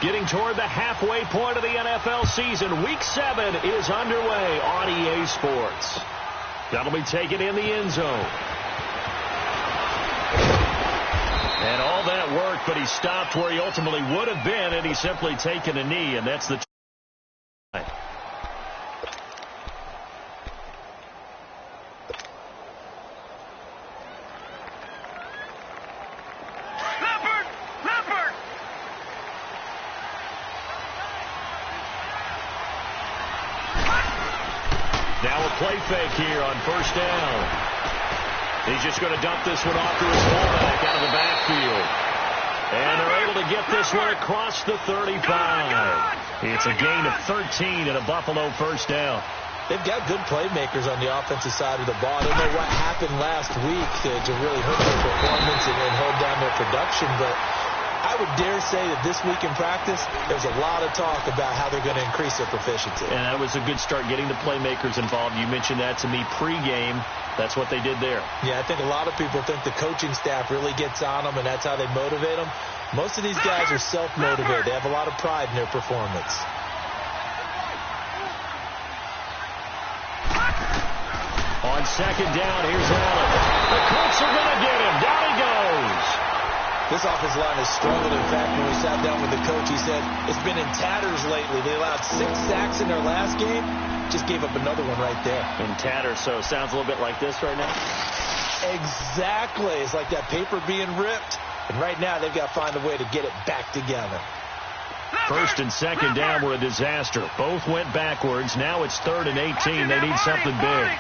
Getting toward the halfway point of the NFL season. Week 7 is underway on EA Sports. That'll be taken in the end zone. And all that work, but he stopped where he ultimately would have been, and he's simply taken a knee, and that's the time. Now a play fake here on first down. He's just going to dump this one off to his fullback out of the backfield. And they're able to get this one across the 35. It's a gain of 13 and a Buffalo first down. They've got good playmakers on the offensive side of the ball. I don't know what happened last week to really hurt their performance and hold down their production, but I would dare say that this week in practice, there's a lot of talk about how they're going to increase their proficiency. And that was a good start, getting the playmakers involved. You mentioned that to me pregame. That's what they did there. Yeah, I think a lot of people think the coaching staff really gets on them, and that's how they motivate them. Most of these guys are self-motivated. They have a lot of pride in their performance. On second down, here's Allen. The Colts are going to get him. Down he goes. This offensive line has struggled. In fact, when we sat down with the coach, he said it's been in tatters lately. They allowed 6 sacks in their last game. Just gave up another one right there. In tatters, so it sounds a little bit like this right now. Exactly. It's like that paper being ripped. And right now, they've got to find a way to get it back together. First and second down were a disaster. Both went backwards. Now it's 3rd and 18. They need something big.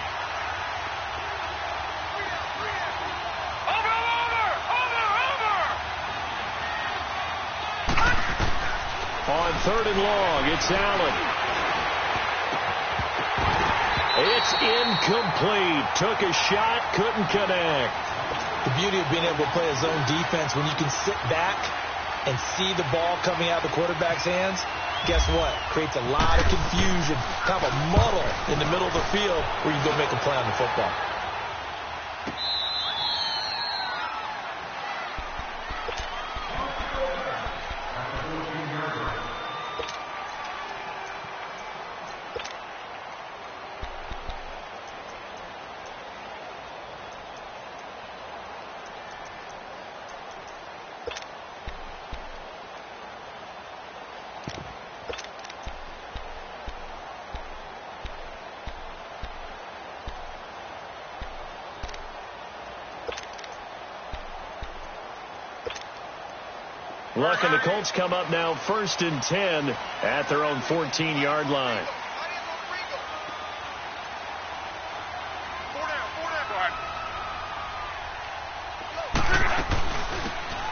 On 3rd and long, it's Allen. It's incomplete. Took a shot, couldn't connect. The beauty of being able to play a zone defense, when you can sit back and see the ball coming out of the quarterback's hands, guess what? Creates a lot of confusion, kind of a muddle in the middle of the field where you go make a play on the football. Luck, and the Colts come up now 1st and 10 at their own 14-yard line.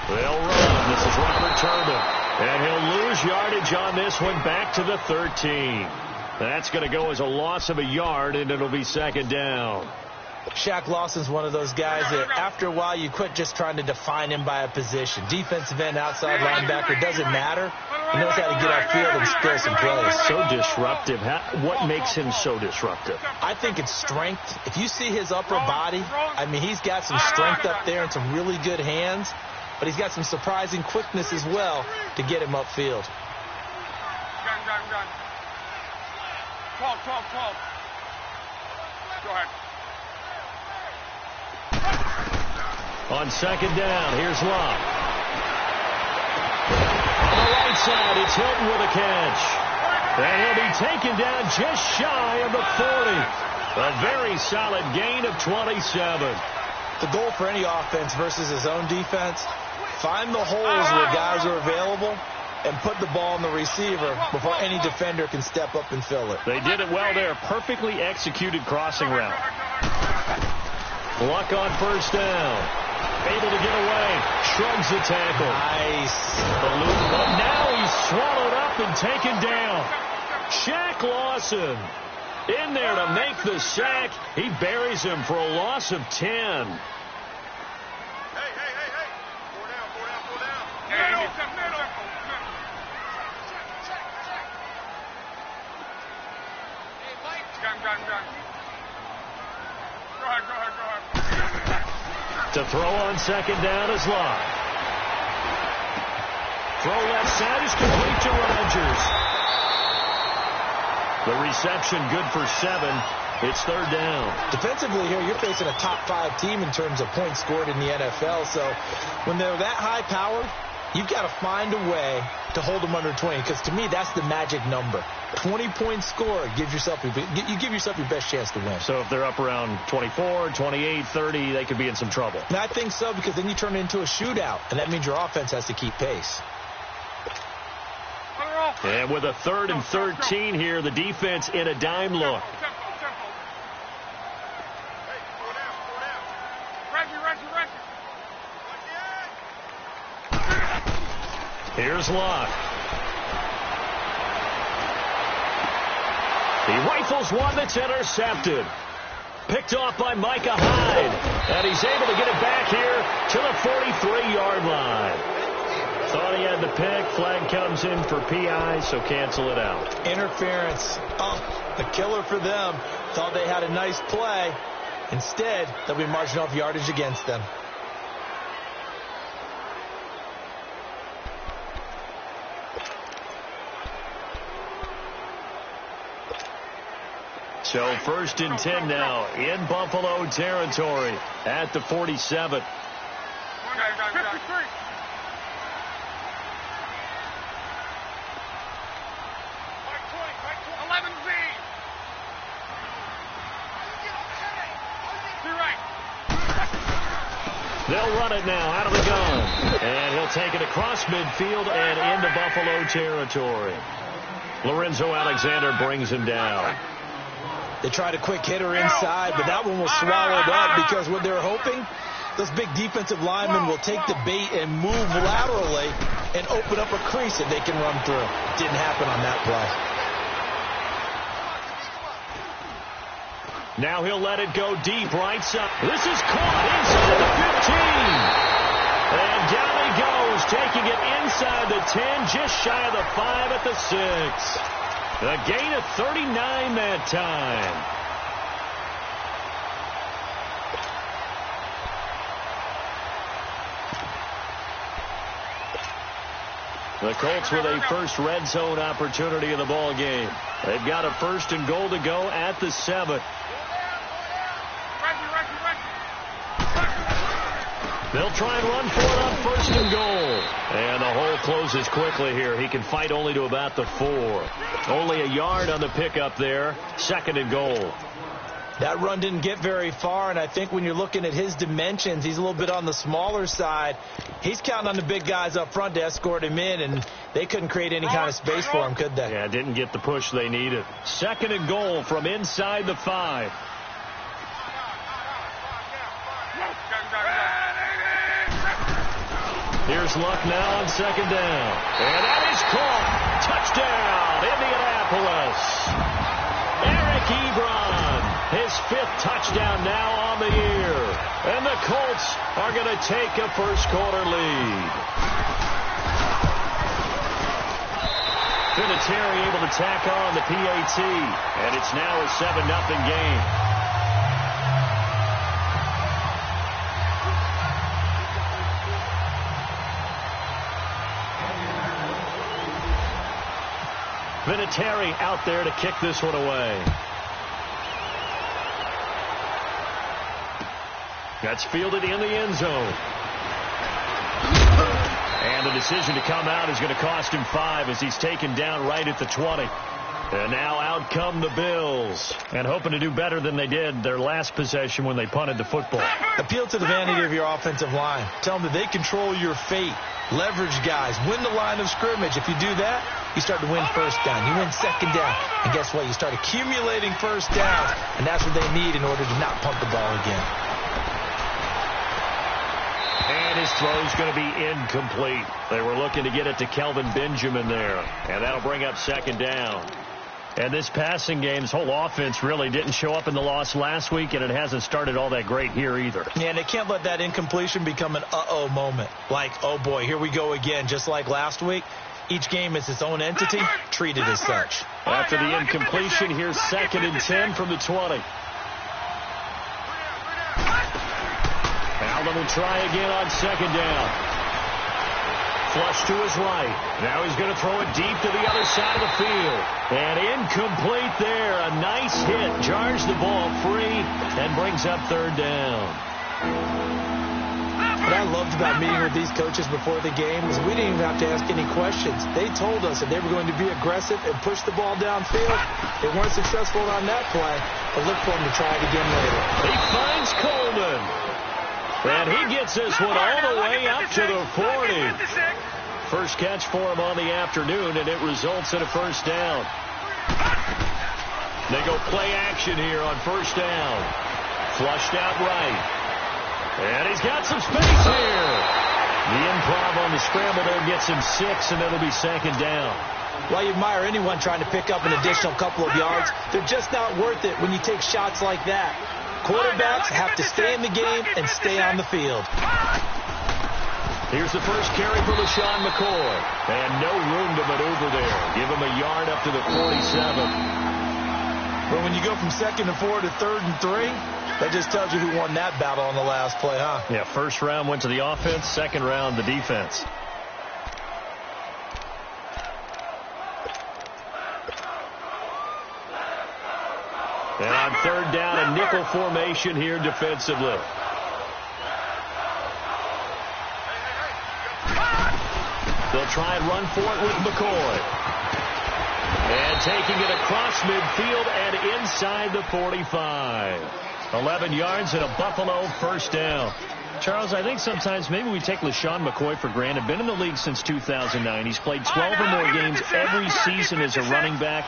They'll run. This is Robert Turbin. And he'll lose yardage on this one back to the 13. That's going to go as a loss of a yard, and it'll be 2nd down. Shaq Lawson's one of those guys that after a while you quit just trying to define him by a position. Defensive end, outside linebacker, doesn't matter. He knows how to get upfield and spill some plays. So disruptive. What makes him so disruptive? I think it's strength. If you see his upper body, I mean, he's got some strength up there and some really good hands, but he's got some surprising quickness as well to get him upfield. Talk. Go ahead. On 2nd down, here's Locke. On the right side, it's Hilton with a catch. And he'll be taken down just shy of the 40. A very solid gain of 27. The goal for any offense versus his own defense, find the holes where guys are available and put the ball on the receiver before any defender can step up and fill it. They did it well there. Perfectly executed crossing route. Luck on 1st down. Able to get away. Shrugs the tackle. Nice. But now he's swallowed up and taken down. Shaq Lawson in there to make the sack. He buries him for a loss of 10. Hey. Gun. Go ahead. To throw on 2nd down is Locke. Throw left side is complete to Rodgers. The reception good for 7. It's third down. Defensively here, you're facing a top 5 team in terms of points scored in the NFL. So when they're that high powered, you've got to find a way to hold them under 20. Because to me, that's the magic number. 20 points scored, you give yourself your best chance to win. So if they're up around 24, 28, 30, they could be in some trouble. And I think so, because then you turn it into a shootout, and that means your offense has to keep pace. And with a 3rd and 13 here, the defense in a dime look. Here's Locke. He rifles one that's intercepted. Picked off by Micah Hyde. And he's able to get it back here to the 43-yard line. Thought he had the pick. Flag comes in for PI, so cancel it out. Interference. Oh, the killer for them. Thought they had a nice play. Instead, they'll be marching off yardage against them. So 1st and 10 now in Buffalo territory at the 47. 53. 11Z. They'll run it now out of the gun. And he'll take it across midfield and into Buffalo territory. Lorenzo Alexander brings him down. They tried a quick hitter inside, but that one was swallowed up because what they're hoping, those big defensive linemen will take the bait and move laterally and open up a crease that they can run through. Didn't happen on that play. Now he'll let it go deep right side. This is caught inside the 15. And down he goes, taking it inside the 10, just shy of the 5 at the 6. A gain of 39 that time. The Colts with a first red zone opportunity in the ball game. They've got a 1st and goal to go at the 7. They'll try and run for it on 1st and goal. And the hole closes quickly here. He can fight only to about the 4. Only a yard on the pickup there. 2nd and goal. That run didn't get very far, and I think when you're looking at his dimensions, he's a little bit on the smaller side. He's counting on the big guys up front to escort him in, and they couldn't create any kind of space for him, could they? Yeah, didn't get the push they needed. 2nd and goal from inside the 5. Here's Luck now on 2nd down. And that is caught. Touchdown, Indianapolis. Eric Ebron, his 5th touchdown now on the year. And the Colts are going to take a first-quarter lead. Vinatieri able to tack on the PAT. And it's now a 7-0 game. Vinatieri out there to kick this one away. That's fielded in the end zone. And the decision to come out is going to cost him 5 as he's taken down right at the 20. And now out come the Bills. And hoping to do better than they did their last possession when they punted the football. Appeal to the vanity of your offensive line. Tell them that they control your fate. Leverage guys. Win the line of scrimmage. If you do that, you start to win 1st down. You win 2nd down. And guess what? You start accumulating 1st downs. And that's what they need in order to not punt the ball again. And his throw's going to be incomplete. They were looking to get it to Kelvin Benjamin there. And that'll bring up 2nd down. And this passing game's whole offense really didn't show up in the loss last week, and it hasn't started all that great here either. Yeah, and they can't let that incompletion become an uh-oh moment. Like, oh boy, here we go again. Just like last week, each game is its own entity, treated as such. After the incompletion, here's 2nd and 10 from the 20. Allen will try again on 2nd down. flush to his right. Now he's going to throw it deep to the other side of the field. And incomplete there. A nice hit. Jars the ball free and brings up third down. What I loved about meeting with these coaches before the game is we didn't even have to ask any questions. They told us that they were going to be aggressive and push the ball downfield. They weren't successful on that play, but look for them to try it again later. He finds Coleman. And he gets this one all the way up to the 40. First catch for him on the afternoon, and it results in a first down. They go play action here on first down. Flushed out right. And he's got some space here. The improv on the scramble there gets him 6, and it'll be second down. Well, you admire anyone trying to pick up an additional couple of yards. They're just not worth it when you take shots like that. Quarterbacks have to stay in the game and stay on the field. Here's the first carry for LaShawn McCoy. And no room to maneuver there. Give him a yard up to the 47. Well, when you go from 2nd and 4 to 3rd and 3, that just tells you who won that battle on the last play, huh? Yeah, first round went to the offense, second round the defense. And on third down, a nickel formation here defensively. They'll try and run for it with McCoy. And taking it across midfield and inside the 45. 11 yards and a Buffalo first down. Charles, I think sometimes maybe we take LaShawn McCoy for granted. Been in the league since 2009. He's played 12 or more games every season as a running back.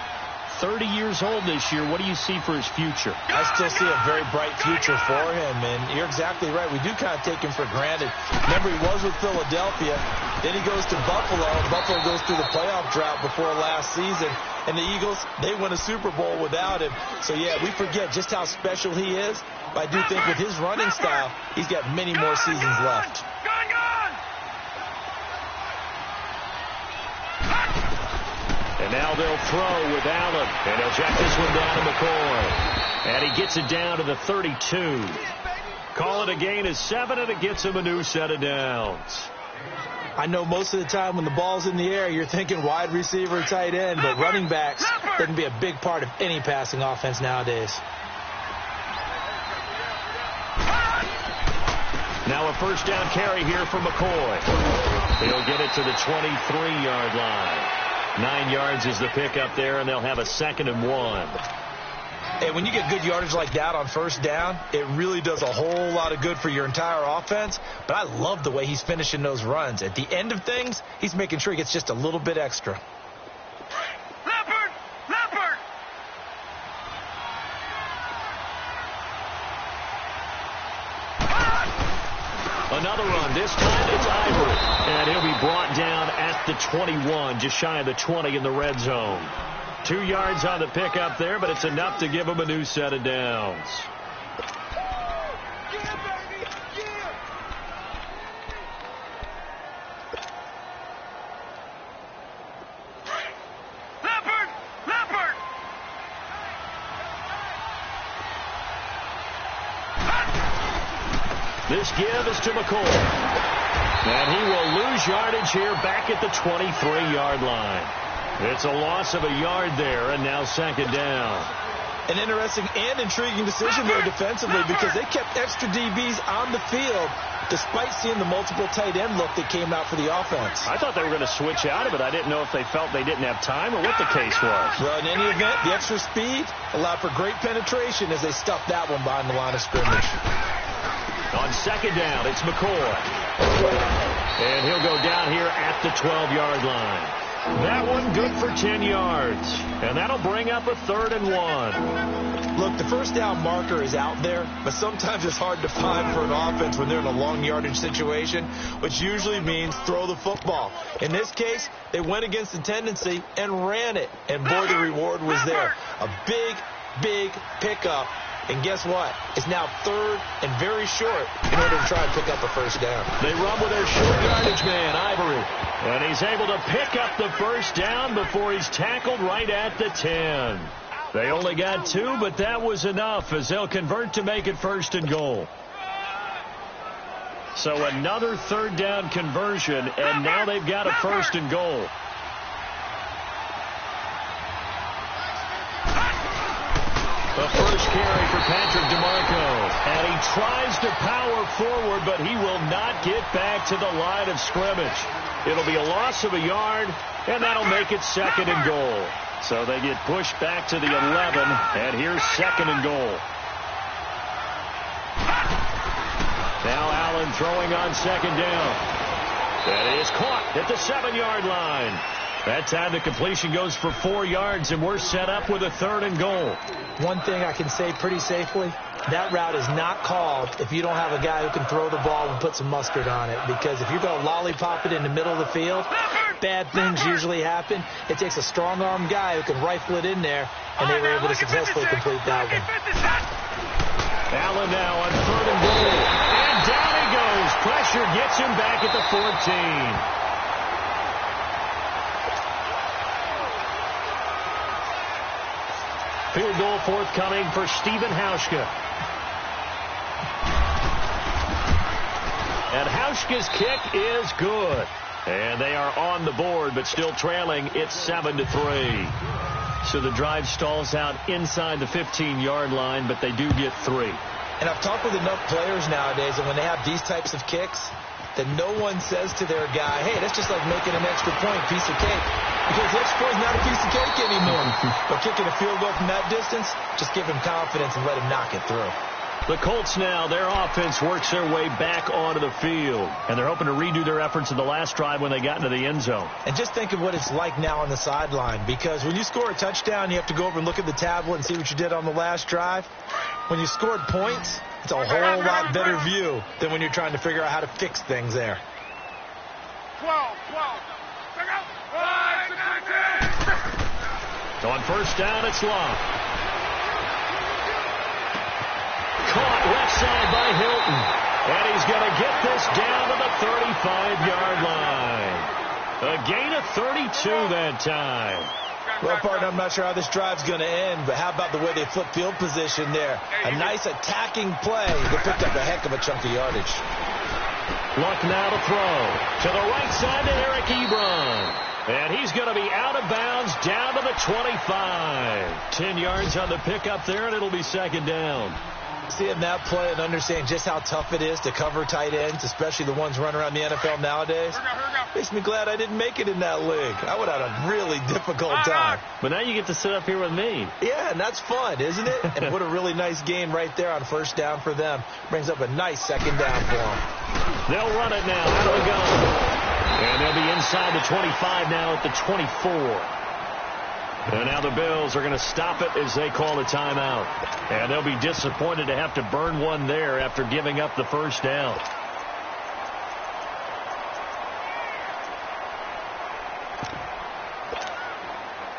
30 years old this year. What do you see for his future? I still see a very bright future for him, and you're exactly right. We do kind of take him for granted. Remember, he was with Philadelphia. Then he goes to Buffalo. Buffalo goes through the playoff drought before last season. And the Eagles, they win a Super Bowl without him. So, yeah, we forget just how special he is. But I do think with his running style, he's got many more seasons left. And now they'll throw with Allen. And he'll check this one down to McCoy. And he gets it down to the 32. Call it a gain of 7, and it gets him a new set of downs. I know most of the time when the ball's in the air, you're thinking wide receiver, tight end, but running backs can be a big part of any passing offense nowadays. Now a first down carry here for McCoy. He'll get it to the 23-yard line. 9 yards is the pickup there, and they'll have a 2nd and 1. Hey, when you get good yardage like that on first down, it really does a whole lot of good for your entire offense. But I love the way he's finishing those runs. At the end of things, he's making sure he gets just a little bit extra. Leopard! Another run. This time it's Ivory. And he'll be brought down at the 21, just shy of the 20 in the red zone. 2 yards on the pickup there, but it's enough to give him a new set of downs. Leopard! This give is to McCoy. And he will lose yardage here back at the 23-yard line. It's a loss of a yard there, and now 2nd down. An interesting and intriguing decision there defensively because they kept extra DBs on the field despite seeing the multiple tight end look that came out for the offense. I thought they were going to switch out of it. I didn't know if they felt they didn't have time or what the case was. Well, in any event, the extra speed allowed for great penetration as they stuffed that one behind the line of scrimmage. On 2nd down, it's McCoy. And he'll go down here at the 12-yard line. That one good for 10 yards. And that'll bring up a 3rd and 1. Look, the first down marker is out there, but sometimes it's hard to find for an offense when they're in a long yardage situation, which usually means throw the football. In this case, they went against the tendency and ran it. And boy, the reward was there. A big pickup. And guess what? It's now 3rd and very short in order to try and pick up a first down. They run with their short yardage man, Ivory. And he's able to pick up the first down before he's tackled right at the 10. They only got 2, but that was enough as they'll convert to make it 1st and goal. So another third down conversion, and now they've got a first and goal. The first carry for Patrick DeMarco. And he tries to power forward, but he will not get back to the line of scrimmage. It'll be a loss of a yard, and that'll make it second and goal. So they get pushed back to the 11, and here's second and goal. Now Allen throwing on second down. That is caught at the 7-yard line. That time the completion goes for 4 yards, and we're set up with a third and goal. One thing I can say pretty safely, that route is not called if you don't have a guy who can throw the ball and put some mustard on it. Because if you're going to lollipop it in the middle of the field, bad things usually happen. It takes a strong-armed guy who can rifle it in there, and they were able to successfully complete that one. Allen now on third and goal. And down he goes. Pressure gets him back at the 14. Field goal forthcoming for Stephen Hauschka. And Hauschka's kick is good. And they are on the board, but still trailing. It's 7-3. So the drive stalls out inside the 15-yard line, but they do get 3. And I've talked with enough players nowadays, and when they have these types of kicks, that no one says to their guy, hey, that's just like making an extra point, piece of cake. Because the extra point is not a piece of cake anymore. But kicking a field goal from that distance, just give him confidence and let him knock it through. The Colts now, their offense works their way back onto the field. And they're hoping to redo their efforts in the last drive when they got into the end zone. And just think of what it's like now on the sideline. Because when you score a touchdown, you have to go over and look at the tablet and see what you did on the last drive. When you scored points, it's a whole lot better view than when you're trying to figure out how to fix things there. 12. So on first down, it's Love. Caught left side by Hilton. And he's going to get this down to the 35-yard line. A gain of 32 that time. Well, partner, I'm not sure how this drive's going to end, but how about the way they flip field position there? A nice attacking play. They picked up a heck of a chunk of yardage. Luck now to throw. To the right side to Eric Ebron. And he's going to be out of bounds down to the 25. 10 yards on the pickup there, and it'll be second down. Seeing that play and understanding just how tough it is to cover tight ends, especially the ones running around the NFL nowadays, makes me glad I didn't make it in that league. I would have had a really difficult time. But now you get to sit up here with me. Yeah, and that's fun, isn't it? And what a really nice game right there on first down for them. Brings up a nice second down for them. They'll run it now. Out of the gun. And they'll be inside the 25 now at the 24. And now the Bills are going to stop it as they call a timeout. And they'll be disappointed to have to burn one there after giving up the first down.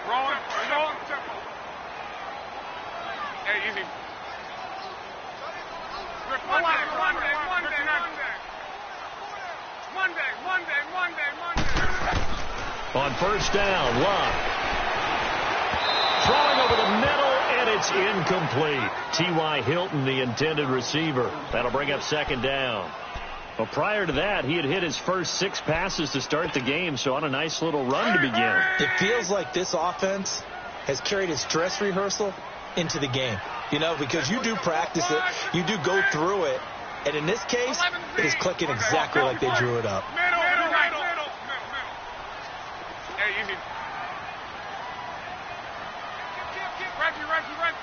Rolling. Hey, easy. Monday. On first down, Love. Throwing over the middle, and it's incomplete. T.Y. Hilton, the intended receiver. That'll bring up second down. Well, prior to that, he had hit his first 6 passes to start the game, so on a nice little run to begin. It feels like this offense has carried its dress rehearsal into the game. You know, because you do practice it, you do go through it, and in this case, it is clicking exactly like they drew it up. Middle. Hey, easy. Reggie. Go ahead.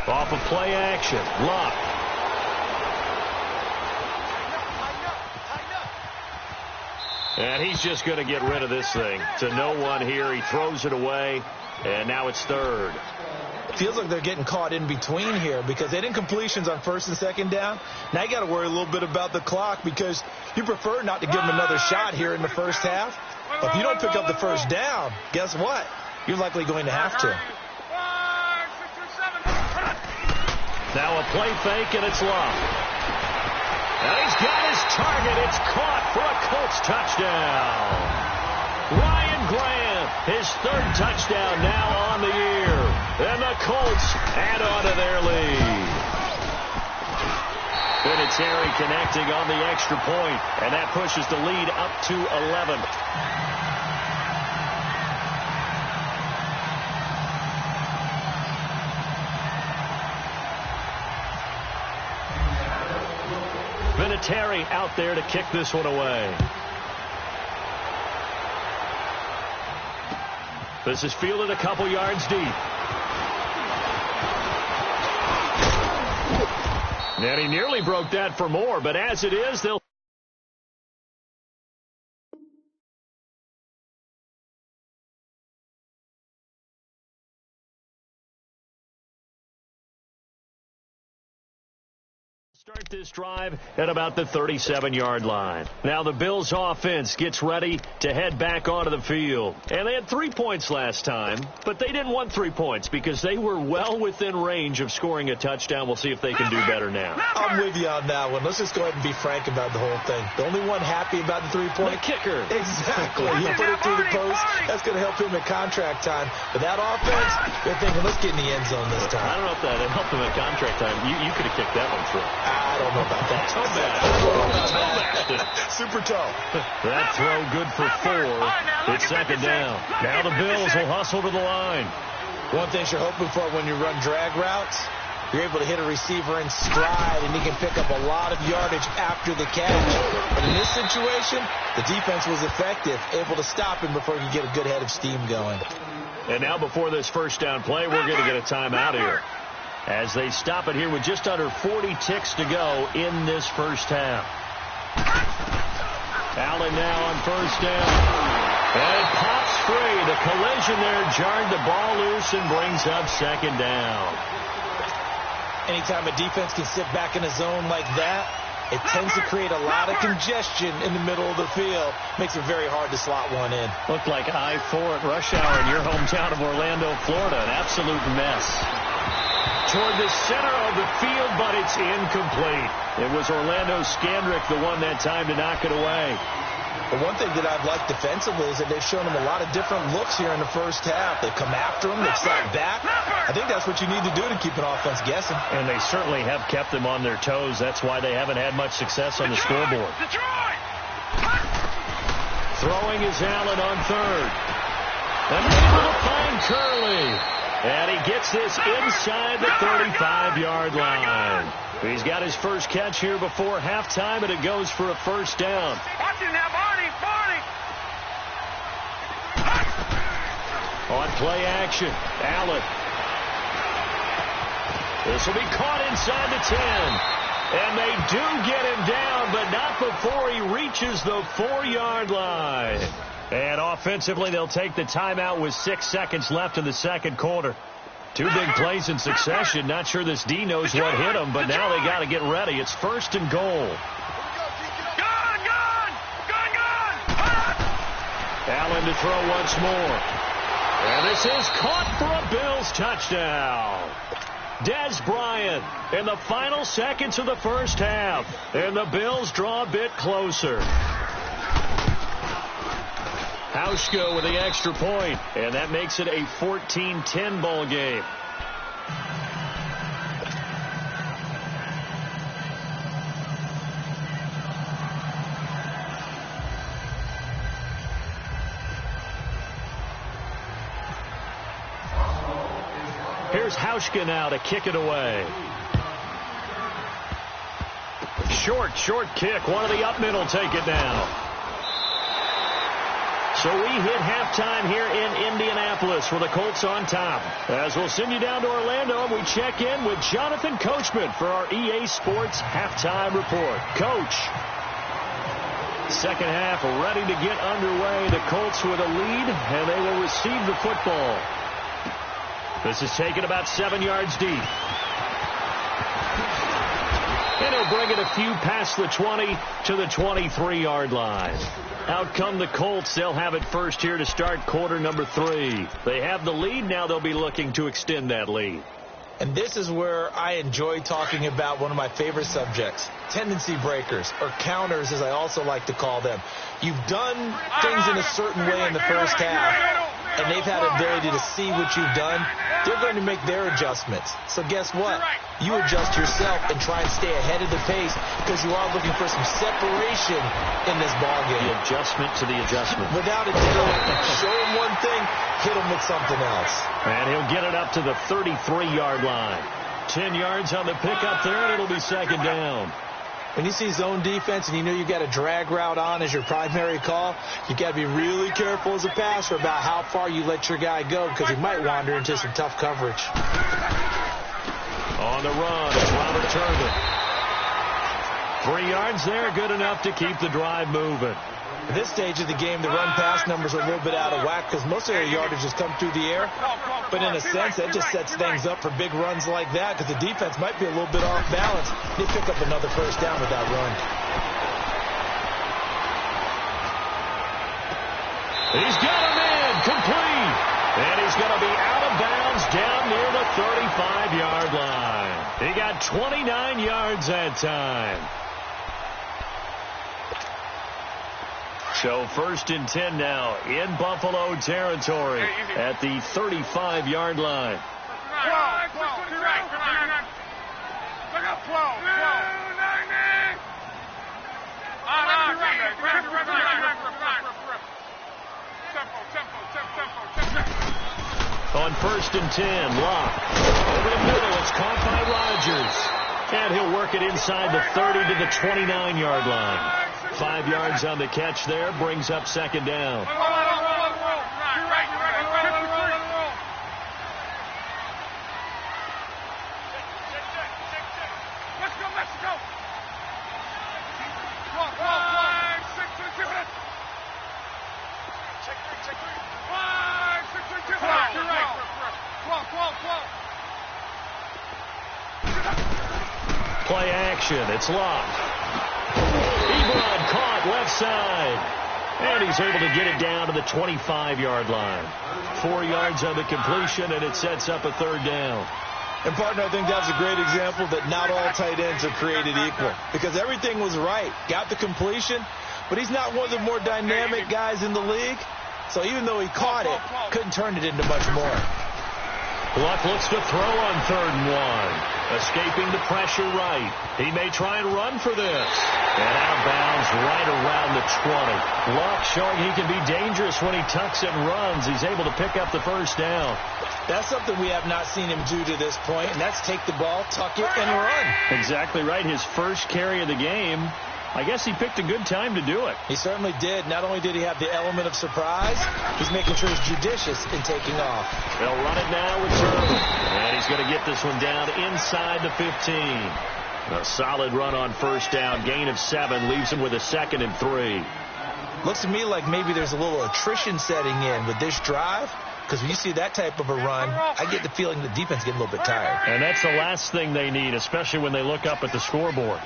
Off of play action. Luck. And he's just going to get rid of this thing. To no one here. He throws it away, and now it's third. Feels like they're getting caught in between here because they didn't completions on first and second down. Now you got to worry a little bit about the clock because you prefer not to give them another shot here in the first half. But if you don't pick up the first down, guess what? You're likely going to have to. Now a play fake, and it's Love. And he's got his target. It's caught for a Colts touchdown. Ryan And Grant, his third touchdown now on the year. And the Colts add on to their lead. Vinatieri connecting on the extra point, and that pushes the lead up to 11. Vinatieri out there to kick this one away. This is fielded a couple yards deep. And he nearly broke that for more, but as it is, they'll start this drive at about the 37-yard line. Now the Bills offense gets ready to head back onto the field. And they had 3 points last time, but they didn't want 3 points because they were well within range of scoring a touchdown. We'll see if they can do better now. I'm with you on that one. Let's just go ahead and be frank about the whole thing. The only one happy about the 3-point. The kicker. Exactly. He'll put it through the post. That's going to help him at contract time. But that offense, they're thinking, let's get in the end zone this time. I don't know if that helped him at contract time. You could have kicked that one through. I don't know about that. Toe bad. Super toe. That throw good for 4. It's second down. Now the Bills will hustle to the line. One thing you're hoping for when you run drag routes, you're able to hit a receiver in stride, and he can pick up a lot of yardage after the catch. But in this situation, the defense was effective, able to stop him before he could get a good head of steam going. And now before this first down play, we're going to get a timeout here, as they stop it here with just under 40 ticks to go in this first half. Allen now on first down. And it pops free. The collision there jarred the ball loose and brings up second down. Anytime a defense can sit back in a zone like that, it tends to create a lot of congestion in the middle of the field. Makes it very hard to slot one in. Looked like I-4 at rush hour in your hometown of Orlando, Florida. An absolute mess. Toward the center of the field, but it's incomplete. It was Orlando Scandrick the one that time to knock it away. But one thing that I've liked defensively is that they've shown him a lot of different looks here in the first half. They've come after him. They've sat back. I think that's what you need to do to keep an offense guessing. And they certainly have kept them on their toes. That's why they haven't had much success on the scoreboard. Throwing is Allen on third. And able to find Curley. And he gets this inside the 35-yard line. He's got his first catch here before halftime, and it goes for a first down. Watch him now, Barney. On play action, Allen. This will be caught inside the 10. And they do get him down, but not before he reaches the 4-yard line. And offensively, they'll take the timeout with 6 seconds left in the second quarter. 2 big plays in succession. Not sure this D knows what hit him, but now they got to get ready. It's first and goal. Gone! Allen to throw once more. And this is caught for a Bills touchdown. Dez Bryant in the final seconds of the first half. And the Bills draw a bit closer. Hauschka with the extra point, and that makes it a 14-10 ball game. Here's Hauschka now to kick it away. Short kick. One of the up middle take it now. So we hit halftime here in Indianapolis with the Colts on top. As we'll send you down to Orlando, and we check in with Jonathan Coachman for our EA Sports halftime report. Coach, second half ready to get underway. The Colts with a lead, and they will receive the football. This is taken about 7 yards deep. And he'll bring it a few past the 20 to the 23-yard line. Out come the Colts. They'll have it first here to start quarter number 3. They have the lead. Now they'll be looking to extend that lead. And this is where I enjoy talking about one of my favorite subjects, tendency breakers, or counters as I also like to call them. You've done things in a certain way in the first half, and they've had the ability to see what you've done. They're going to make their adjustments. So guess what? You adjust yourself and try and stay ahead of the pace because you are looking for some separation in this ballgame. The adjustment to the adjustment. Without a doubt, show him one thing, hit him with something else. And he'll get it up to the 33-yard line. 10 yards on the pickup there, and it'll be second down. When you see zone defense and you know you've got a drag route on as your primary call, you've got to be really careful as a passer about how far you let your guy go because he might wander into some tough coverage. On the run, it's Robert Turbin. 3 yards there, good enough to keep the drive moving. At this stage of the game, the run-pass numbers are a little bit out of whack because most of their yardage has come through the air. But in a sense, that just sets things up for big runs like that because the defense might be a little bit off balance. They pick up another first down with that run. He's got him in, complete. And he's going to be out of bounds down near the 35-yard line. He got 29 yards that time. So first and 10 now in Buffalo territory at the 35-yard line. 12. On first and 10, Locke. Over the middle, it's caught by Rodgers. And he'll work it inside the 30 to the 29-yard line. 5 yards on the catch there, brings up second down. Let's go, Mexico! Play action, it's Locke. Ebron caught left side. And he's able to get it down to the 25-yard line. 4 yards on the completion, and it sets up a third down. And, partner, I think that's a great example that not all tight ends are created equal. Because everything was right. Got the completion, but he's not one of the more dynamic guys in the league. So even though he caught it, couldn't turn it into much more. Luck looks to throw on 3rd and 1. Escaping the pressure right. He may try and run for this. And out of bounds right around the 20. Luck showing he can be dangerous when he tucks and runs. He's able to pick up the first down. That's something we have not seen him do to this point, and that's take the ball, tuck it, and run. Exactly right. His first carry of the game. I guess he picked a good time to do it. He certainly did. Not only did he have the element of surprise, he's making sure he's judicious in taking off. They'll run it now with Turbin. And he's going to get this one down inside the 15. A solid run on first down. Gain of 7 leaves him with a 2nd and 3. Looks to me like maybe there's a little attrition setting in with this drive. Because when you see that type of a run, I get the feeling the defense getting a little bit tired. And that's the last thing they need, especially when they look up at the scoreboard.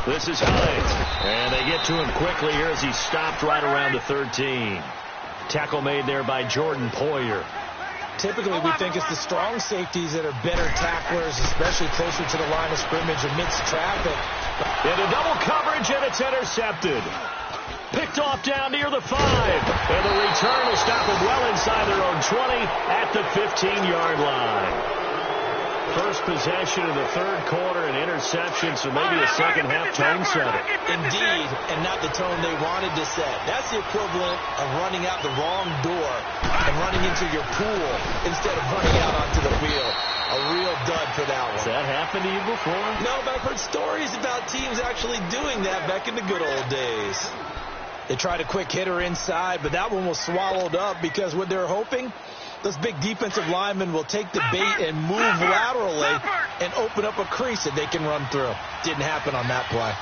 This is Hines. And they get to him quickly here as he stopped right around the 13. Tackle made there by Jordan Poyer. Typically, we think it's the strong safeties that are better tacklers, especially closer to the line of scrimmage amidst traffic. Into double coverage, and it's intercepted. Picked off down near the 5. And the return will stop them well inside their own 20 at the 15-yard line. First possession of the 3rd quarter, an interception, so maybe a second-half tone setter. Indeed, and not the tone they wanted to set. That's the equivalent of running out the wrong door and running into your pool instead of running out onto the field. A real dud for that one. Has that happened to you before? No, but I've heard stories about teams actually doing that back in the good old days. They tried a quick hitter inside, but that one was swallowed up because what they're hoping, those big defensive linemen will take the bait and move laterally and open up a crease that they can run through. Didn't happen on that play.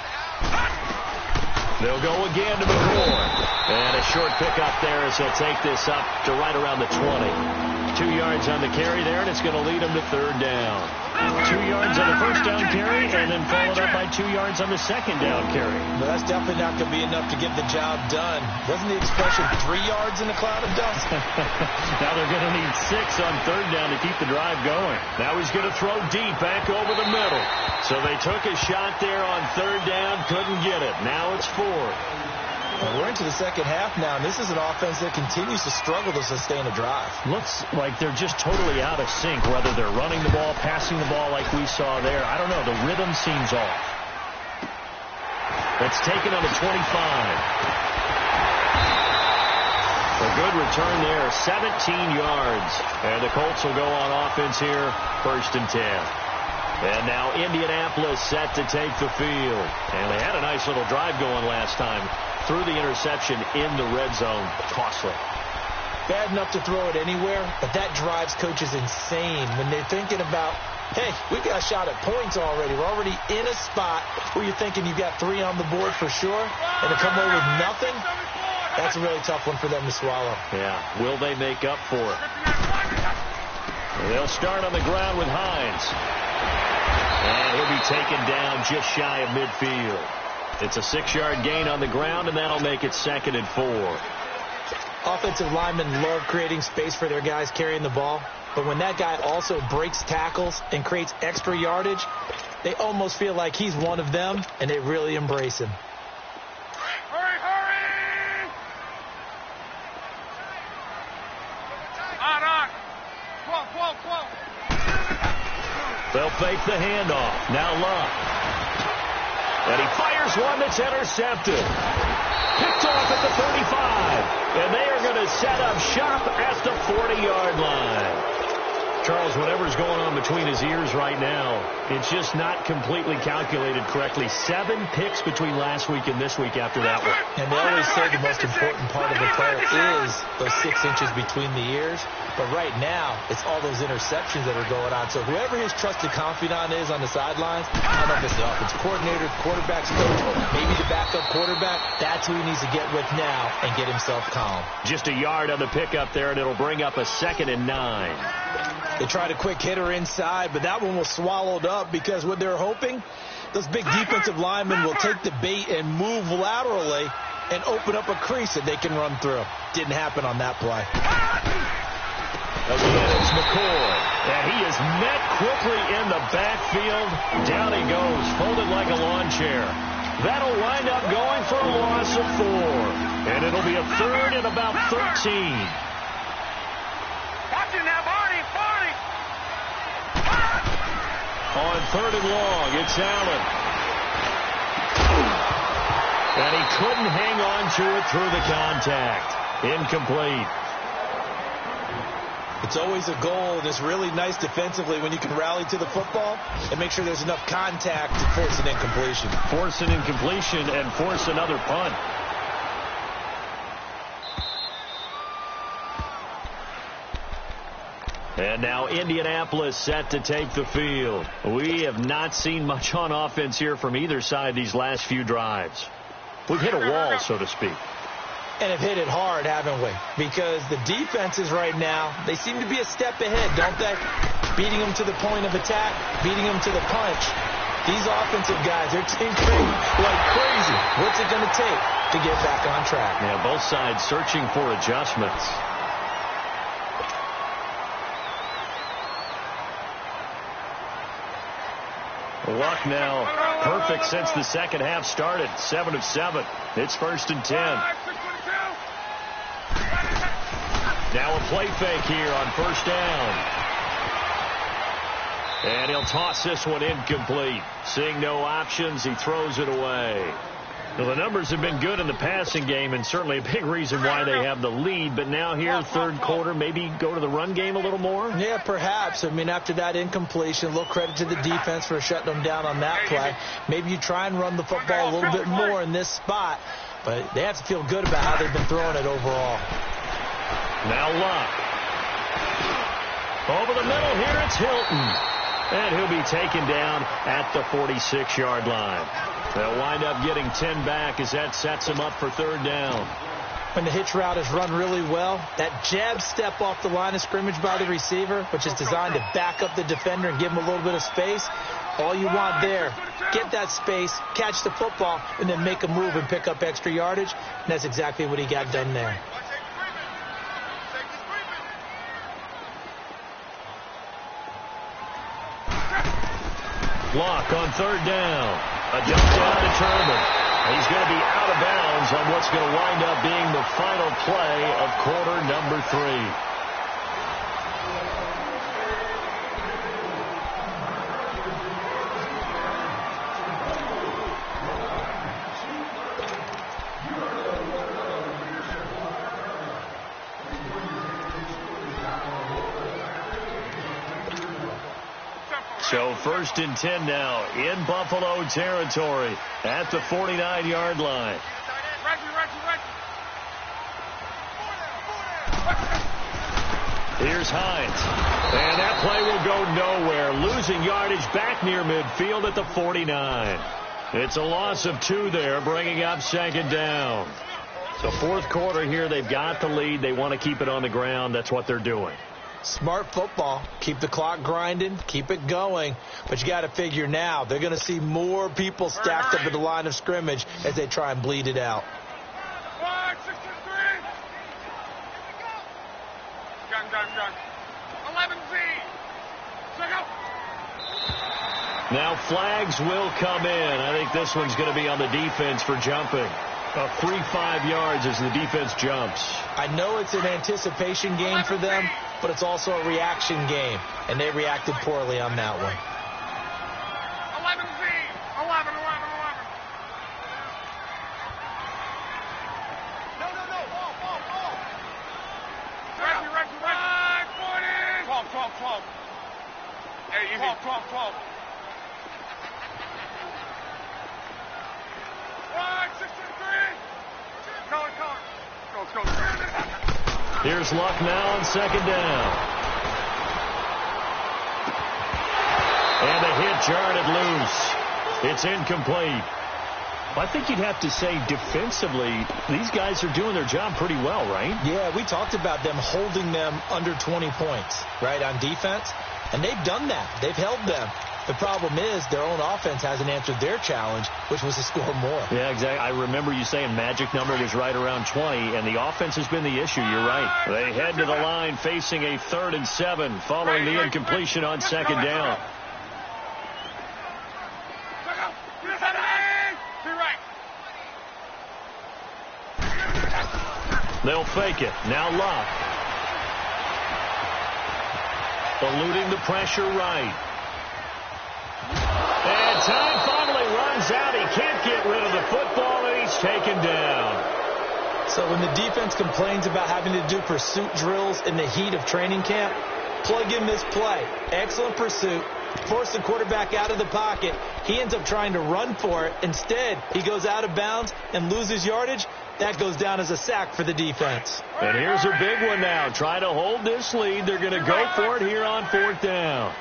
They'll go again to McCord. And a short pickup there as they'll take this up to right around the 20. 2 yards on the carry there, and it's going to lead him to third down. 2 yards on the first down carry, and then followed up by 2 yards on the second down carry. But that's definitely not going to be enough to get the job done. Wasn't the expression 3 yards in a cloud of dust? Now they're going to need 6 on third down to keep the drive going. Now he's going to throw deep back over the middle. So they took a shot there on third down, couldn't get it. Now it's 4. Well, we're into the second half now, and this is an offense that continues to struggle to sustain a drive. Looks like they're just totally out of sync, whether they're running the ball, passing the ball like we saw there. I don't know. The rhythm seems off. That's taken on the 25. A good return there, 17 yards. And the Colts will go on offense here, 1st and 10. And now Indianapolis set to take the field. And they had a nice little drive going last time. Threw the interception in the red zone. Costly. Bad enough to throw it anywhere, but that drives coaches insane when they're thinking about, hey, we got a shot at points already. We're already in a spot where you're thinking you've got 3 on the board for sure, and to come away with nothing, that's a really tough one for them to swallow. Yeah. Will they make up for it? They'll start on the ground with Hines. And he'll be taken down just shy of midfield. It's a 6-yard gain on the ground, and that'll make it 2nd and 4. Offensive linemen love creating space for their guys carrying the ball, but when that guy also breaks tackles and creates extra yardage, they almost feel like he's one of them, and they really embrace him. Hurry, hurry! On. Whoa. They'll fake the handoff. Now Luck. And he fires one that's intercepted. Picked off at the 35. And they are going to set up shop at the 40-yard line. Charles, whatever's going on between his ears right now, it's just not completely calculated correctly. 7 picks between last week and this week after that one. And they always say the most important part of the player is those 6 inches between the ears. But right now, it's all those interceptions that are going on. So whoever his trusted confidant is on the sidelines, I don't know if it's the offensive coordinator, quarterback's coach, maybe the backup quarterback, that's who he needs to get with now and get himself calm. Just a yard on the pickup there, and it'll bring up a 2nd and 9. They tried a quick hitter inside, but that one was swallowed up because what they're hoping, those big defensive linemen will take the bait and move laterally and open up a crease that they can run through. Didn't happen on that play. Again, it's McCoy. And he is met quickly in the backfield. Down he goes, folded like a lawn chair. That'll wind up going for a loss of 4. And it'll be a 3rd and about 13. Watch it now, Barney. On 3rd and long, it's Allen. And he couldn't hang on to it through the contact. Incomplete. It's always a goal, and it's really nice defensively when you can rally to the football and make sure there's enough contact to force an incompletion. Force an incompletion and force another punt. And now Indianapolis set to take the field. We have not seen much on offense here from either side these last few drives. We've hit a wall, so to speak. And have hit it hard, haven't we? Because the defenses right now, they seem to be a step ahead, don't they? Beating them to the point of attack, beating them to the punch. These offensive guys, they're tinkering like crazy. What's it going to take to get back on track? Yeah, both sides searching for adjustments. Luck now perfect since the second half started. 7 of 7. It's 1st and 10. Now a play fake here on 1st down. And he'll toss this one incomplete. Seeing no options, he throws it away. Well, the numbers have been good in the passing game, and certainly a big reason why they have the lead. But now here, 3rd quarter, maybe go to the run game a little more? Yeah, perhaps. I mean, after that incompletion, a little credit to the defense for shutting them down on that play. Maybe you try and run the football a little bit more in this spot. But they have to feel good about how they've been throwing it overall. Now Luck. Over the middle here, it's Hilton. And he'll be taken down at the 46-yard line. They'll wind up getting 10 back as that sets him up for 3rd down. when the hitch route is run really well, that jab step off the line of scrimmage by the receiver, which is designed to back up the defender and give him a little bit of space, all you want there, get that space, catch the football, and then make a move and pick up extra yardage. And that's exactly what he got done there. Block on third down. A jump down determined. He's going to be out of bounds on what's going to wind up being the final play of quarter number 3. So 1st and 10 now in Buffalo territory at the 49-yard line. Here's Hines. And that play will go nowhere. Losing yardage back near midfield at the 49. It's a loss of 2 there, bringing up 2nd down. So 4th quarter here, they've got the lead. They want to keep it on the ground. That's what they're doing. Smart football. Keep the clock grinding. Keep it going. But you got to figure now they're going to see more people stacked up at the line of scrimmage as they try and bleed it out. 11Z. Now flags will come in. I think this one's going to be on the defense for jumping. A free 5 yards as the defense jumps. I know it's an anticipation game for them, but it's also a reaction game, and they reacted poorly on that one. 11Z. 11. No. Ball. Reggie. 12. Hey, easy. 12. 5, 6, 3. Go. Here's Luck now on 2nd down. And the hit jarred loose. It's incomplete. I think you'd have to say defensively, these guys are doing their job pretty well, right? Yeah, we talked about them holding them under 20 points, right, on defense. And they've done that. They've held them. The problem is their own offense hasn't answered their challenge, which was to score more. Yeah, exactly. I remember you saying magic number was right around 20, and the offense has been the issue. You're right. They head to the line facing a 3rd and 7 following the incompletion on 2nd down. They'll fake it. Now Luck. Eluding the pressure right. And time finally runs out. He can't get rid of the football, and he's taken down. So when the defense complains about having to do pursuit drills in the heat of training camp, plug in this play. Excellent pursuit. Force the quarterback out of the pocket. He ends up trying to run for it. Instead, he goes out of bounds and loses yardage. That goes down as a sack for the defense. And here's a big one now. Trying to hold this lead. They're going to go for it here on 4th down.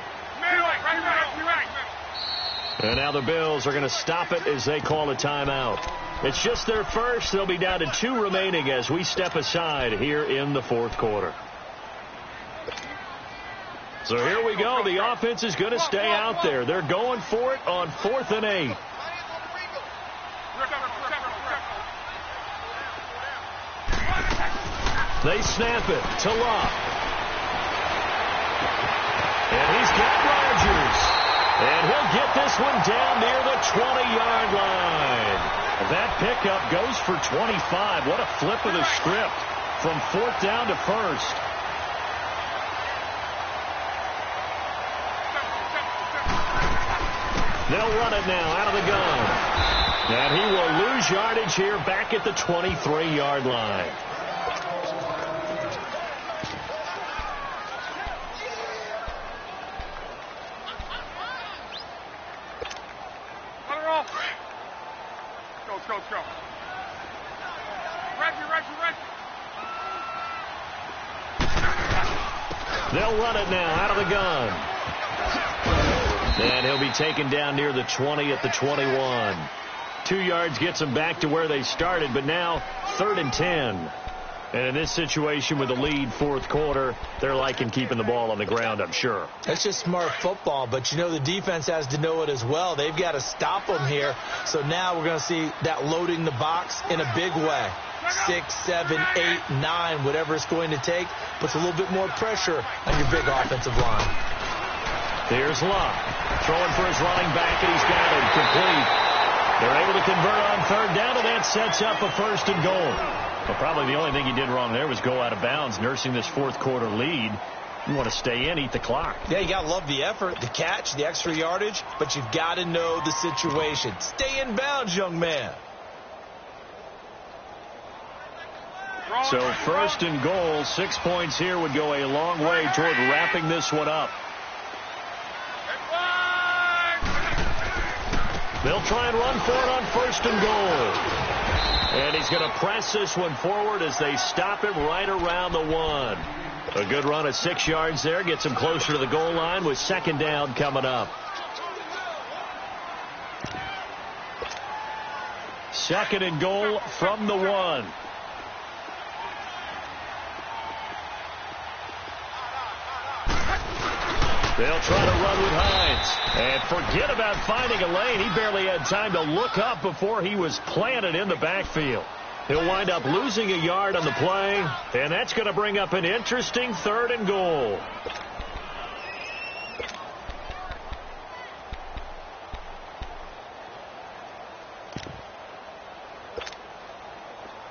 And now the Bills are going to stop it as they call a timeout. It's just their first. They'll be down to 2 remaining as we step aside here in the 4th quarter. So here we go. The offense is going to stay out there. They're going for it on 4th and 8. They snap it to Luck. And he's got Rodgers. And he'll get this one down near the 20-yard line. That pickup goes for 25. What a flip of the script from 4th down to 1st. They'll run it now out of the gun. And he will lose yardage here back at the 23-yard line. Go. Reggie. They'll run it now out of the gun. And he'll be taken down near the 20 at the 21. 2 yards gets them back to where they started, but now 3rd and 10. And in this situation with the lead, fourth quarter, they're liking keeping the ball on the ground, I'm sure. That's just smart football, but you know the defense has to know it as well. They've got to stop them here. So now we're going to see that loading the box in a big way. 6, 7, 8, 9, whatever it's going to take, puts a little bit more pressure on your big offensive line. Here's Love, throwing for his running back, and he's got it complete. They're able to convert on third down, and that sets up a 1st and goal. Well, probably the only thing he did wrong there was go out of bounds, nursing this fourth quarter lead. You want to stay in, eat the clock. Yeah, you got to love the effort, the catch, the extra yardage, but you've got to know the situation. Stay in bounds, young man. So 1st and goal, 6 points here would go a long way toward wrapping this one up. They'll try and run for it on 1st and goal. And he's going to press this one forward as they stop him right around the 1. A good run at 6 yards there. Gets him closer to the goal line with 2nd down coming up. 2nd and goal from the 1. They'll try to run with Hines. And forget about finding a lane. He barely had time to look up before he was planted in the backfield. He'll wind up losing a yard on the play, and that's going to bring up an interesting 3rd and goal.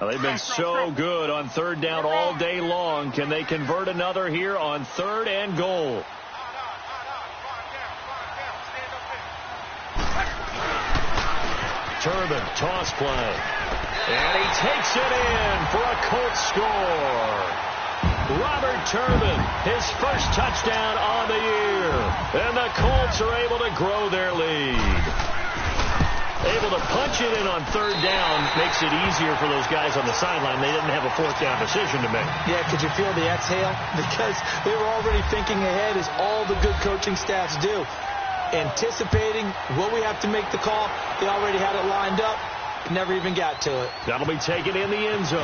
Well, they've been so good on 3rd down all day long. Can they convert another here on 3rd and goal? Turbin, toss play. And he takes it in for a Colts score. Robert Turbin, his first touchdown on the year. And the Colts are able to grow their lead. Able to punch it in on 3rd down makes it easier for those guys on the sideline. They didn't have a 4th down decision to make. Yeah, could you feel the exhale? Because they were already thinking ahead, as all the good coaching staffs do. Anticipating what we have to make the call. They already had it lined up. Never even got to it. That'll be taken in the end zone.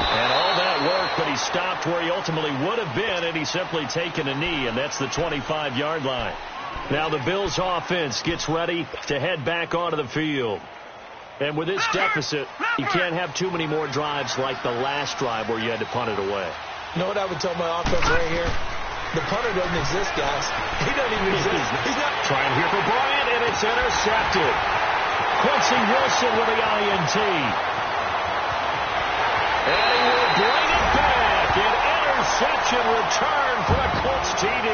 And all that work, but he stopped where he ultimately would have been, and he's simply taken a knee, and that's the 25-yard line. Now the Bills offense gets ready to head back onto the field. And with this deficit, you can't have too many more drives like the last drive where you had to punt it away. You know what I would tell my offense right here? The punter doesn't exist, guys. He doesn't even exist. He's not trying here for Bryant, and it's intercepted. Quincy Wilson with the INT. And he will bring it back. An interception return for a Colts TD.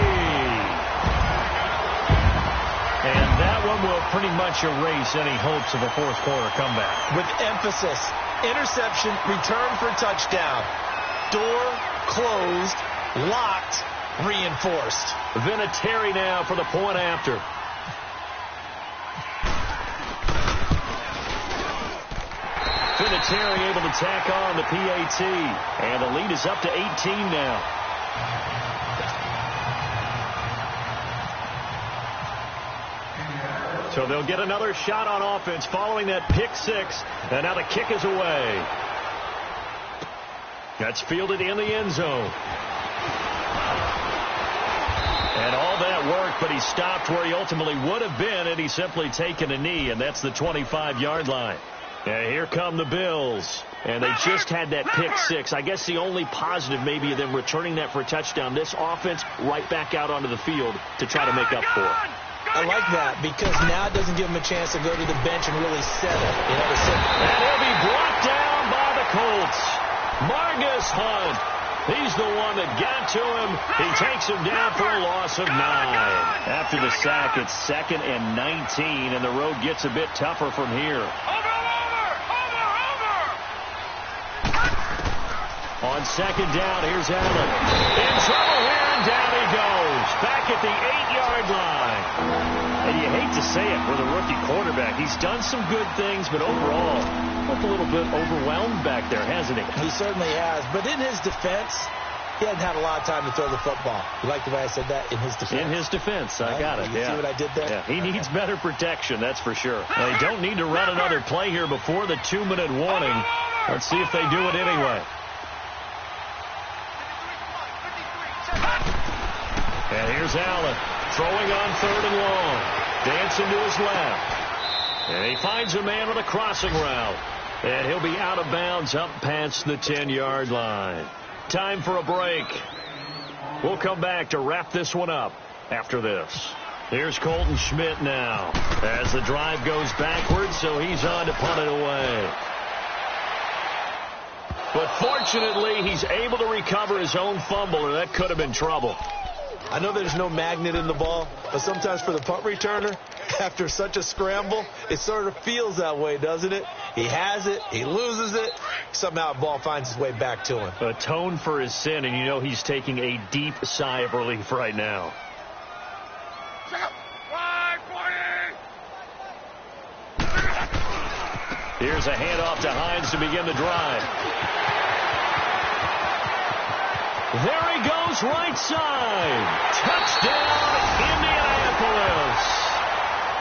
And that one will pretty much erase any hopes of a fourth quarter comeback. With emphasis. Interception, return for touchdown. Door closed, locked, reinforced. Vinatieri now for the point after. Vinatieri able to tack on the PAT. And the lead is up to 18 now. So they'll get another shot on offense following that pick 6. And now the kick is away. That's fielded in the end zone. And all that work, but he stopped where he ultimately would have been, and he's simply taken a knee, and that's the 25-yard line. And here come the Bills. And they just had that pick 6. I guess the only positive maybe of them returning that for a touchdown. This offense right back out onto the field to try to make up for it. I like that because now it doesn't give him a chance to go to the bench and really settle. You know, and he'll be brought down by the Colts. Margus Hunt. He's the one that got to him. He takes him down for a loss of 9. After the sack, it's 2nd and 19, and the road gets a bit tougher from here. On 2nd down, here's Allen. In trouble here, and down he goes. Back at the 8-yard line. And you hate to say it with a rookie quarterback. He's done some good things, but overall, looked a little bit overwhelmed back there, hasn't he? He certainly has. But in his defense, he hasn't had a lot of time to throw the football. You like the way I said that? In his defense. In his defense. I got it. You see what I did there? Yeah. He needs better protection, that's for sure. They don't need to run another play here before the 2-minute warning. Let's see if they do it anyway. And here's Allen throwing on 3rd and long. Dancing to his left. And he finds a man with a crossing route. And he'll be out of bounds up past the 10-yard line. Time for a break. We'll come back to wrap this one up after this. Here's Colton Schmidt now as the drive goes backwards, so he's on to punt it away. But fortunately, he's able to recover his own fumble, or that could have been trouble. I know there's no magnet in the ball, but sometimes for the punt returner, after such a scramble, it sort of feels that way, doesn't it? He has it, he loses it, somehow the ball finds its way back to him. Atone for his sin, and you know he's taking a deep sigh of relief right now. Here's a handoff to Hines to begin the drive. There he goes, right side. Touchdown, Indianapolis.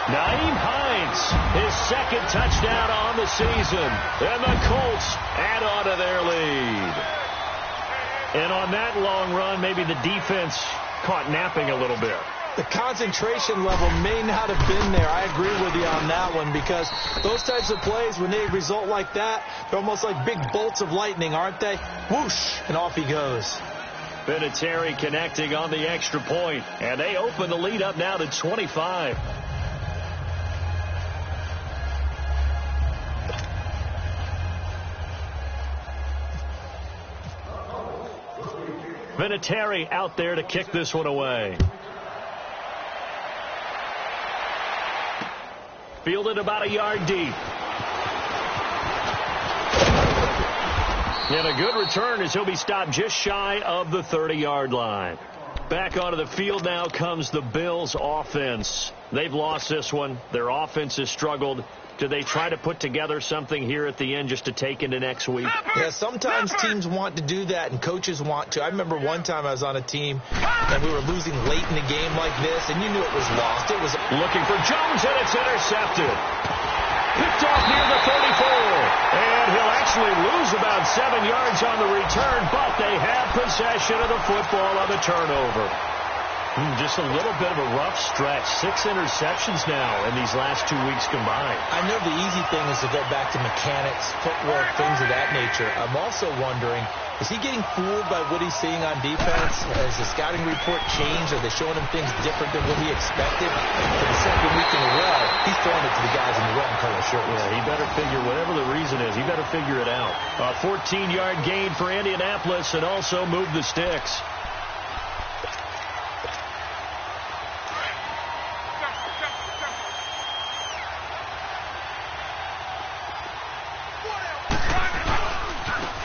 Nyheim Hines, his second touchdown on the season. And the Colts add on to their lead. And on that long run, maybe the defense caught napping a little bit. The concentration level may not have been there. I agree with you on that one, because those types of plays, when they result like that, they're almost like big bolts of lightning, aren't they? Whoosh, and off he goes. Vinatieri connecting on the extra point, and they open the lead up now to 25. Vinatieri out there to kick this one away. Fielded about a yard deep. And a good return as he'll be stopped just shy of the 30-yard line. Back onto the field now comes the Bills offense. They've lost this one. Their offense has struggled. Do they try to put together something here at the end just to take into next week? Yeah, sometimes teams want to do that and coaches want to. I remember one time I was on a team and we were losing late in the game like this, and you knew it was lost. It was looking for Jones, and it's intercepted. Picked off near the 34. And he'll actually lose about 7 yards on the return, but they have possession of the football on the turnover. Just a little bit of a rough stretch. 6 interceptions now in these last 2 weeks combined. I know the easy thing is to go back to mechanics, footwork, things of that nature. I'm also wondering, is he getting fooled by what he's seeing on defense? Has the scouting report changed? Are they showing him things different than what he expected? For the second week in a row, he's throwing it to the guys in the wrong color shirts. Yeah, he better figure, whatever the reason is, he better figure it out. A 14-yard gain for Indianapolis, and also move the sticks.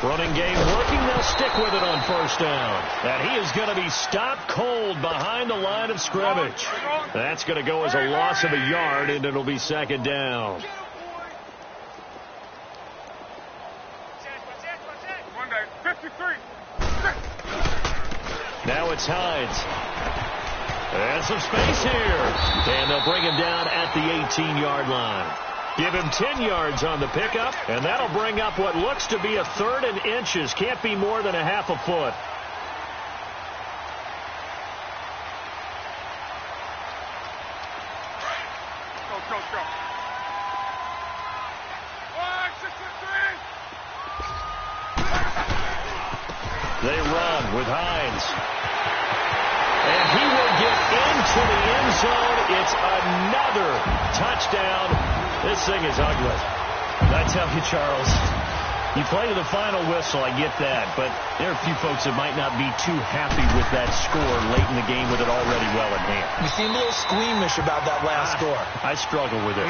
Running game working. They'll stick with it on first down. And he is going to be stopped cold behind the line of scrimmage. That's going to go as a loss of a yard, and it'll be second down. Now it's Hines. And some space here. And they'll bring him down at the 18-yard line. Give him 10 yards on the pickup, and that'll bring up what looks to be a 3rd and inches. Can't be more than a half a foot. Go. 1, 6, 3. They run with Hines. And he will get into the end zone. It's another touchdown. This thing is ugly. I tell you, Charles, you play to the final whistle, I get that, but there are a few folks that might not be too happy with that score late in the game with it already well in hand. You seem a little squeamish about that last score. I struggle with it.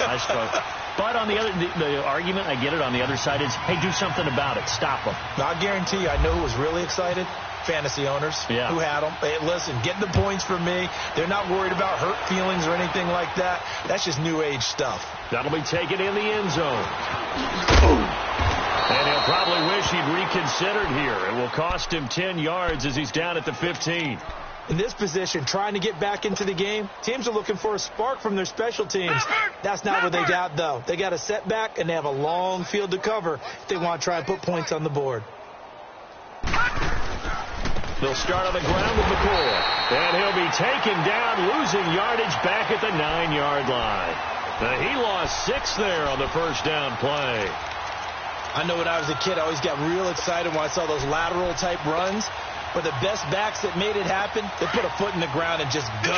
I struggle. But on the other, the argument, I get it, on the other side is, hey, do something about it. Stop them. Now, I guarantee you, I know who was really excited. Fantasy owners who had them. Hey, listen, get the points for me. They're not worried about hurt feelings or anything like that. That's just new age stuff. That'll be taken in the end zone. And he'll probably wish he'd reconsidered here. It will cost him 10 yards as he's down at the 15. In this position, trying to get back into the game, teams are looking for a spark from their special teams. That's not what they got, though. They got a setback, and they have a long field to cover if they want to try and put points on the board. They'll start on the ground with McCoy. And he'll be taken down, losing yardage back at the 9-yard line. Now, he lost 6 there on the first down play. I know when I was a kid, I always got real excited when I saw those lateral-type runs. But the best backs that made it happen, they put a foot in the ground and just go.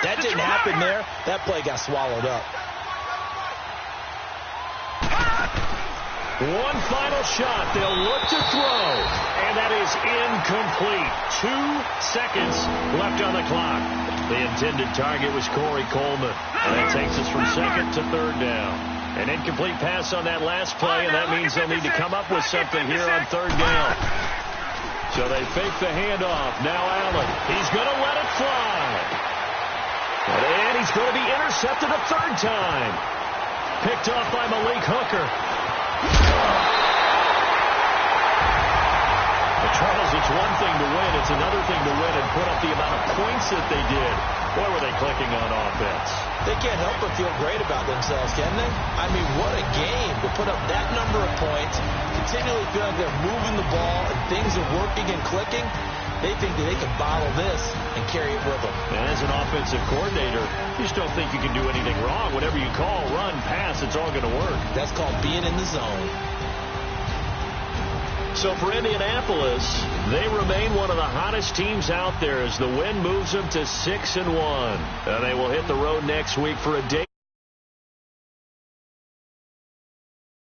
That didn't happen there. That play got swallowed up. One final shot. They'll look to throw. And that is incomplete. 2 seconds left on the clock. The intended target was Corey Coleman. And that takes us from second to third down. An incomplete pass on that last play, and that means they'll need to come up with something here on third down. So they fake the handoff. Now Allen. He's going to let it fly. And he's going to be intercepted a third time. Picked off by Malik Hooker. Charles, it's one thing to win. It's another thing to win and put up the amount of points that they did. Boy, were they clicking on offense. They can't help but feel great about themselves, can they? I mean, what a game to put up that number of points, continually feel like they're moving the ball and things are working and clicking. They think that they can bottle this and carry it with them. And as an offensive coordinator, you just don't think you can do anything wrong. Whatever you call, run, pass, it's all going to work. That's called being in the zone. So for Indianapolis, they remain one of the hottest teams out there as the win moves them to 6-1. They will hit the road next week for a day.